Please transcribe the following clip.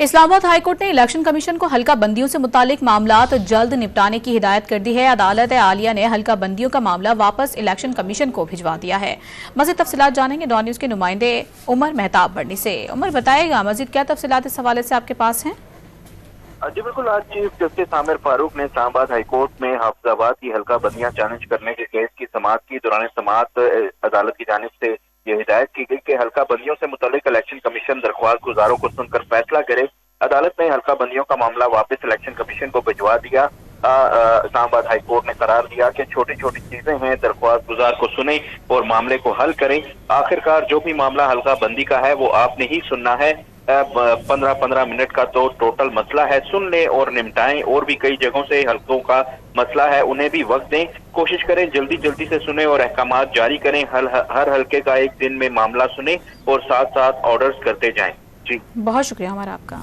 Islamabad high court ने election commission को हल्का बंदियों से मुतालिक मामलात जल्द निपटाने की हिदायत कर दी है। अदालत आलिया ने हल्का बंदियों का मामला वापस इलेक्शन कमीशन को भिजवा दिया है। मज़ीद तफसीलात जानेंगे डॉन न्यूज़ के नुमाइंदे उमर मेहताब बढ़नी से। उमर, बताएगा मज़ीद क्या तफसीलात इस हवाले से आपके पास हैं? जी बिल्कुल, आज चीफ जस्टिस आमिर फारूक ने इस्लामाबाद हाई कोर्ट में हाफिजाबाद की हल्का बंदियां चैलेंज करने के केस की समाअत की। दौरान समाअत अदालत की जानिब से ये हिदायत की गई कि हल्का बंदियों से मुतालिक इलेक्शन कमीशन दरख्वास्त गुजारों को सुनकर फैसला करे। अदालत ने हल्का बंदियों का मामला वापस इलेक्शन कमीशन को भिजवा दिया। इस्लामाबाद हाई कोर्ट ने करार दिया कि छोटी छोटी चीजें हैं, दरख्वास्त गुजार को सुने और मामले को हल करें। आखिरकार जो भी मामला हल्का बंदी का है वो आपने ही सुनना है। 15-15 मिनट का तो टोटल मसला है, सुन लें और निपटाएं। और भी कई जगहों से हल्कों का मसला है, उन्हें भी वक्त दें। कोशिश करें जल्दी से सुने और अहकामात जारी करें। हर हल्के का एक दिन में मामला सुने और साथ साथ ऑर्डर्स करते जाएं। जी बहुत शुक्रिया हमारा आपका।